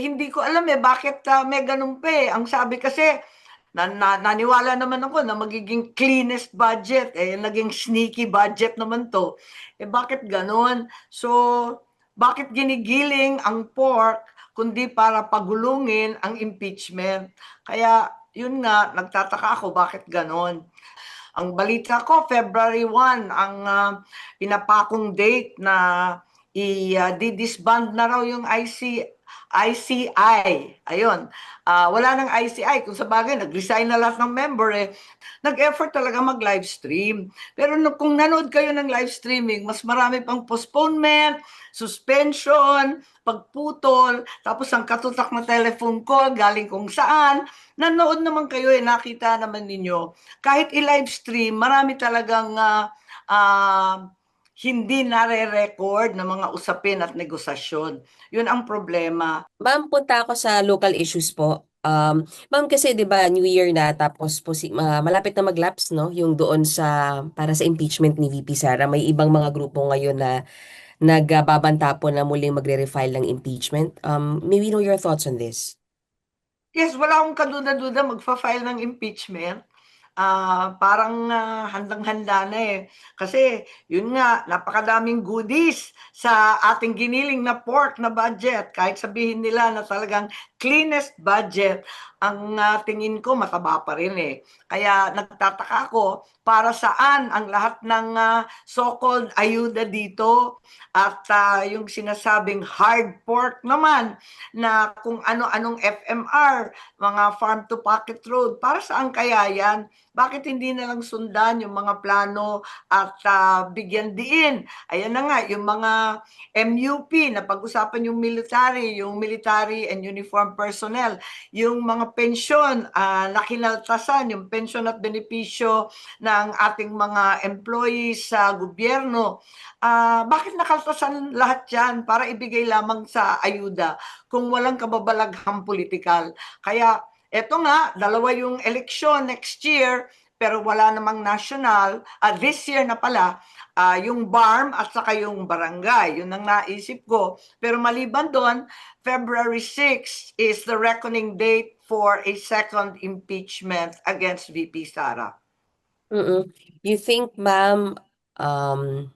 hindi ko alam bakit may ganun pa eh. Ang sabi kasi, naniwala naman ako na magiging cleanest budget. Naging sneaky budget naman to. Bakit ganun? So, bakit ginigiling ang pork kundi para pagulungin ang impeachment? Kaya, yun nga, nagtataka ako bakit ganun. Ang balita ko, February 1, ang pinapakong date na i-disband na raw yung ICI. Ayun. Wala nang ICI. Kung sa bagay, nag-resign na lahat ng member eh. Nag-effort talaga mag-live stream. Pero kung nanood kayo ng live streaming, mas marami pang postponement, suspension, pagputol, tapos ang katutak na telephone call galing kung saan. Nanood naman kayo nakita naman ninyo. Kahit i-live stream, marami talagang hindi nare-record ng mga usapin at negosasyon. Yun ang problema. Ma'am, punta ako sa local issues po. Ma'am, kasi 'di ba New Year na tapos po malapit na mag-lapse no yung doon sa para sa impeachment ni VP Sara. May ibang mga grupo ngayon na nagbabanta po na muling magre-refile ng impeachment. May we know your thoughts on this? Yes, wala akong kaduda-duda magfa-file ng impeachment. Parang handang-handa na eh. Kasi yun nga, napakadaming goodies sa ating giniling na pork na budget. Kahit sabihin nila na talagang cleanest budget, ang tingin ko mataba pa rin eh. Kaya nagtataka ako para saan ang lahat ng so-called ayuda dito at yung sinasabing hard pork naman na kung ano-anong FMR, mga farm to pocket road, para saan kaya yan? Bakit hindi na lang sundan yung mga plano at bigyan diin? Ayan na nga, yung mga MUP na pag-usapan yung military and uniform personnel, yung mga pensyon na kinaltasan, yung pensyon at benepisyo ng ating mga employees sa gobyerno. Bakit nakaltasan lahat yan para ibigay lamang sa ayuda kung walang kababalaghang politikal? Kaya eto nga, dalawa yung eleksyon next year, pero wala namang national, this year na pala, yung BARM at saka yung barangay. Yun ang naisip ko. Pero maliban doon, February 6 is the reckoning date for a second impeachment against VP Sara. Mm. You think, ma'am, um,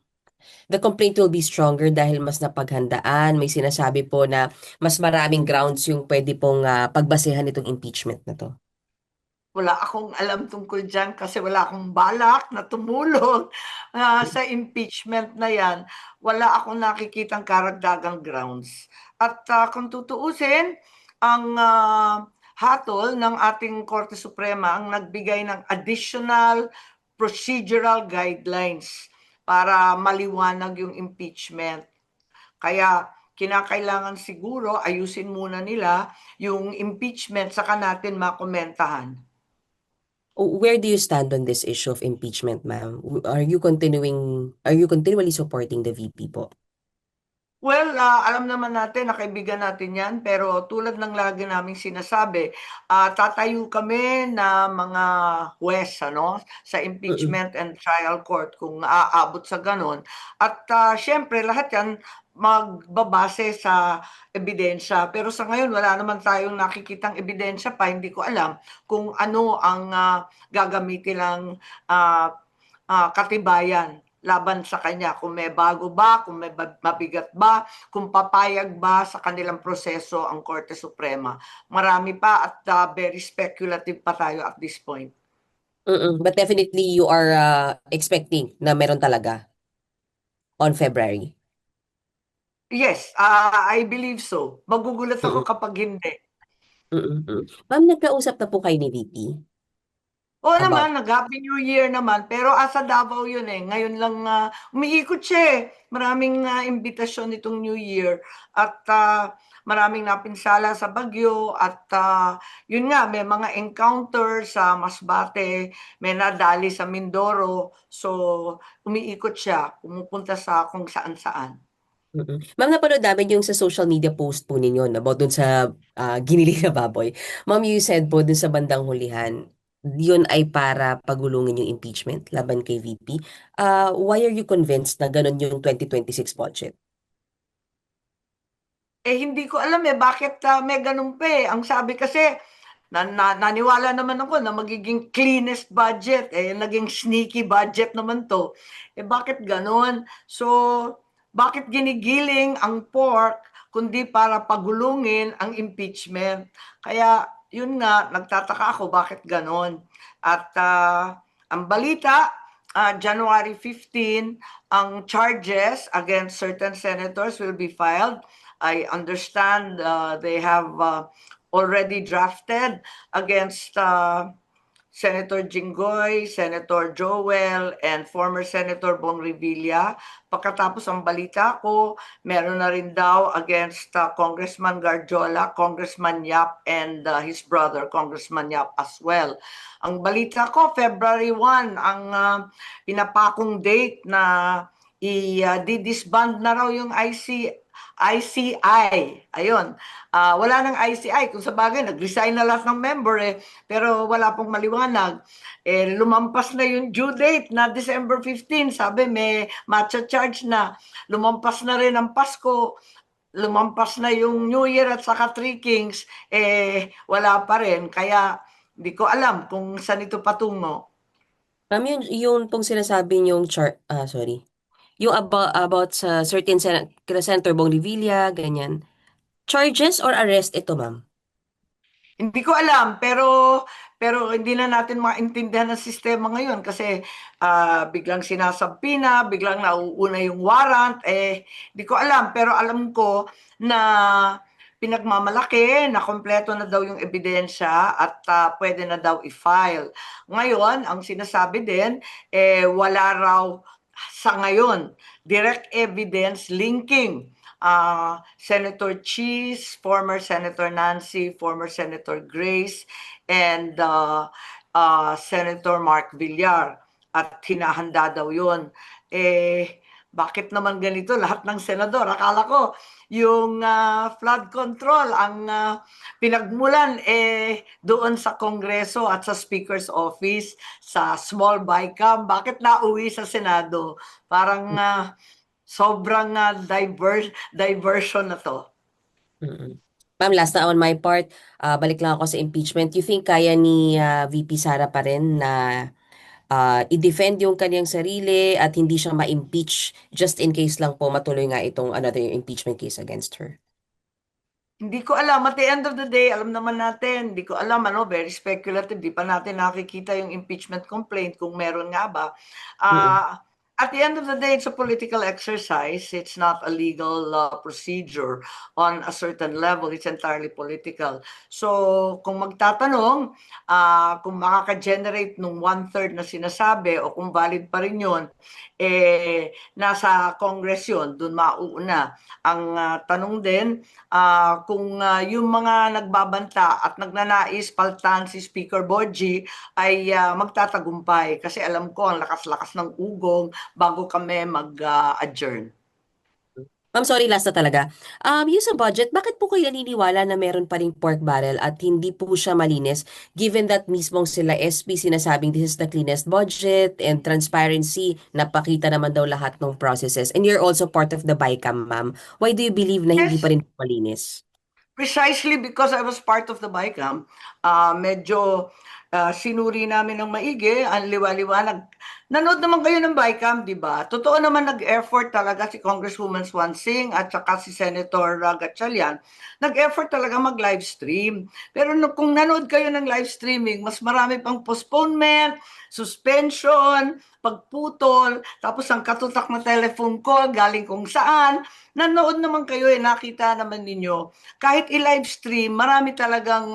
the complaint will be stronger dahil mas napaghandaan? May sinasabi po na mas maraming grounds yung pwede pong pagbasehan itong impeachment na to. Wala akong alam tungkol diyan kasi wala akong balak na tumulong sa impeachment na yan. Wala akong nakikitang karagdagang grounds. At kung tutuusin, ang hatol ng ating Korte Suprema ang nagbigay ng additional procedural guidelines para maliwanag yung impeachment. Kaya kinakailangan siguro ayusin muna nila yung impeachment saka natin makomentahan. Where do you stand on this issue of impeachment, ma'am? Are you continually supporting the VP po? Well, alam naman natin na kaibigan natin yan, pero tulad ng lagi naming sinasabi, tatayo kami na mga huwes ano, sa Mm-mm. impeachment and trial court kung aabot sa ganon. At syempre, lahat yan magbabase sa ebidensya. Pero sa ngayon, wala naman tayong nakikitang ebidensya pa. Hindi ko alam kung ano ang gagamitin ng ah, katibayan laban sa kanya, kung may bago ba, kung may mabigat ba, kung papayag ba sa kanilang proseso ang Korte Suprema. Marami pa at very speculative pa tayo at this point. Mm-mm. But definitely you are expecting na meron talaga on February. Yes, I believe so. Magugulat ako Mm-mm. kapag hindi. Mm-mm. Ma'am, nagkausap na po kayo ni VP Oo about. naman, nag-Happy New Year naman. Pero asa Davao yun eh. Ngayon lang umiikot siya eh. Maraming imbitasyon nitong New Year. At maraming napinsala sa Bagyo. At yun nga, may mga encounter sa Masbate. May nadali sa Mindoro. So, umiikot siya. Pumupunta sa kung saan-saan. Mm. Ma'am, napanood namin yung sa social media post po ninyo no, about dun sa giniling na baboy. Ma'am, you said po dun sa bandang hulihan, yun ay para pagulungin yung impeachment laban kay VP. Why are you convinced na ganun yung 2026 budget? Hindi ko alam bakit may ganun pa eh. Ang sabi kasi, naniwala naman ako na magiging cleanest budget. Naging sneaky budget naman to. Bakit ganun? So, bakit ginigiling ang pork kundi para pagulungin ang impeachment? Kaya, yun nga, nagtataka ako bakit ganun. At ang balita, January 15, ang charges against certain senators will be filed. I understand they have already drafted against Senator Jinggoy, Senator Joel, and former Senator Bong Revilla. Pagkatapos ang balita ko, meron na rin daw against Congressman Garjola, Congressman Yap, and his brother, Congressman Yap as well. Ang balita ko, February 1, ang pinapakong date na i-disband na raw yung ICI. Ayun. Wala nang ICI. Kung sa bagay, nag-resign na lahat ng member pero wala pong maliwanag. Lumampas na yung due date na December 15. Sabi, may matcha charge na. Lumampas na rin ang Pasko. Lumampas na yung New Year at saka Three Kings. Wala pa rin. Kaya, hindi ko alam kung saan ito patungo. Yun pong sinasabi yung sorry. Yung about sa certain Senator Bong Revilla, ganyan. Charges or arrest ito, ma'am? Hindi ko alam, pero hindi na natin maintindihan ang sistema ngayon kasi biglang sinasabi na, biglang nauuna yung warrant, hindi ko alam, pero alam ko na pinagmamalaki na kompleto na daw yung ebidensya at pwede na daw i-file. Ngayon, ang sinasabi din, wala raw sa ngayon direct evidence linking Senator Cheese, former Senator Nancy, former Senator Grace, and Senator Mark Villar. At hinahanda daw yun. Bakit naman ganito lahat ng senador? Akala ko yung flood control ang pinagmulan doon sa Kongreso at sa Speaker's Office, sa small BICAM. Bakit nauwi sa Senado? Parang sobrang diversion na to. Mm-mm. Ma'am, last na on my part, balik lang ako sa impeachment. You think kaya ni VP Sara pa rin na i-defend yung kanyang sarili at hindi siya ma-impeach just in case lang po matuloy nga itong another impeachment case against her? Hindi ko alam. At the end of the day, alam naman natin, hindi ko alam, very speculative. Di pa natin nakikita yung impeachment complaint kung meron nga ba. Mm-mm. At the end of the day, it's a political exercise. It's not a legal procedure on a certain level. It's entirely political. So, kung magtatanong, kung makaka-generate nung one-third na sinasabi o kung valid pa rin yun, nasa Congress yun, dun mauuna. Ang tanong din, kung yung mga nagbabanta at nagnanais paltan si Speaker Boji ay magtatagumpay kasi alam ko ang lakas-lakas ng ugong bago kami mag-adjourn. Ma'am, sorry, last na talaga. Yung sa budget, bakit po kayo naniniwala na meron pa ring pork barrel at hindi po siya malinis given that mismong sila SP sinasabing this is the cleanest budget and transparency, napakita naman daw lahat ng processes. And you're also part of the BICAM, ma'am. Why do you believe na hindi Yes, pa rin malinis? precisely because I was part of the BICAM, medyo sinuri namin ng maigi, ang liwa-liwanag. Nanood naman kayo ng BICAM, di ba? Totoo naman nag-effort talaga si Congresswoman Swansing at saka si Senator Gatchalian. Nag-effort talaga mag-live stream. Pero kung nanood kayo ng live streaming, mas marami pang postponement, suspension, pagputol, tapos ang katutak na telephone call galing kung saan. Nanood naman kayo nakita naman ninyo. Kahit i-live stream, marami talagang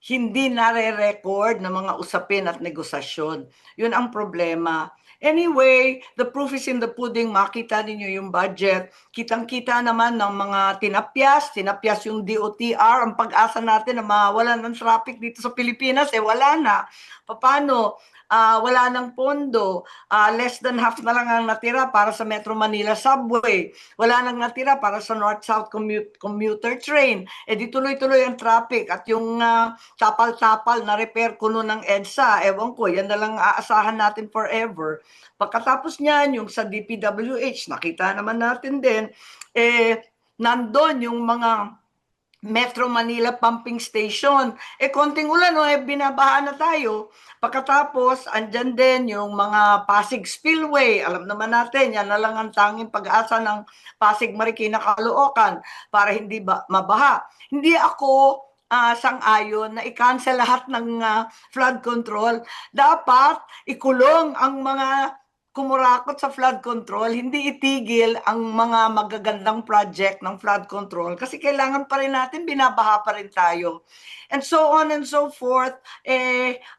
hindi nare-record ng mga usapin at negosasyon. Yun ang problema. Anyway, the proof is in the pudding. Makita ninyo yung budget. Kitang-kita naman ng mga tinapyas yung DOTR. Ang pag-asa natin na mawalan ng traffic dito sa Pilipinas, wala na. Paano? Wala ng pondo. Less than half na lang ang natira para sa Metro Manila subway. Wala nang natira para sa North-South commuter train. Di tuloy-tuloy ang traffic at yung tapal-tapal na repair kuno ng EDSA. Ewan ko, yan na lang aasahan natin forever. Pagkatapos niyan, yung sa DPWH, nakita naman natin din, nandun yung mga Metro Manila pumping station. Konting ulan, binabaha na tayo. Pagkatapos, andyan din yung mga Pasig Spillway. Alam naman natin, yan na lang ang tanging pag-asa ng Pasig Marikina Caloocan para hindi mabaha. Hindi ako sang-ayon na i-cancel lahat ng flood control. Dapat ikulong ang mga kumurakot sa flood control, hindi itigil ang mga magagandang project ng flood control kasi kailangan pa rin natin, binabaha pa rin tayo. And so on and so forth,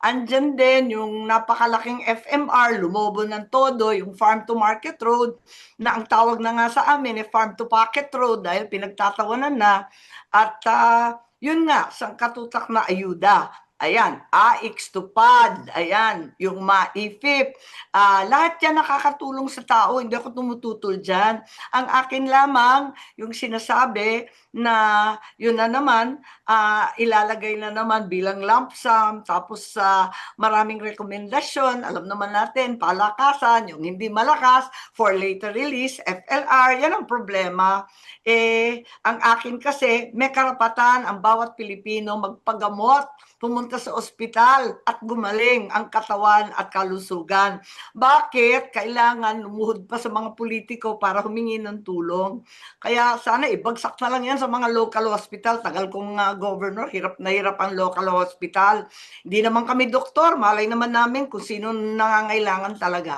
andyan din yung napakalaking FMR, lumobo ng todo, yung farm to market road, na ang tawag na nga sa amin, farm to pocket road dahil pinagtatawanan na. At yun nga, sangkatutak na ayuda. Ayan, AIX to PAD, ayan, yung MAIFIP. Lahat yan nakakatulong sa tao, hindi ako tumututol dyan. Ang akin lamang, yung sinasabi na yun na naman, ilalagay na naman bilang lump sum, tapos maraming rekomendasyon, alam naman natin, palakasan, yung hindi malakas, for later release, FLR, yan ang problema. Ang akin kasi, may karapatan ang bawat Pilipino magpagamot, pumunta sa ospital at gumaling ang katawan at kalusugan. Bakit kailangan lumuhod pa sa mga politiko para humingi ng tulong? Kaya sana ibagsak na lang yan sa mga local hospital. Tagal kong governor, hirap na hirap ang local hospital. Hindi naman kami doktor, malay naman namin kung sino nangangailangan talaga.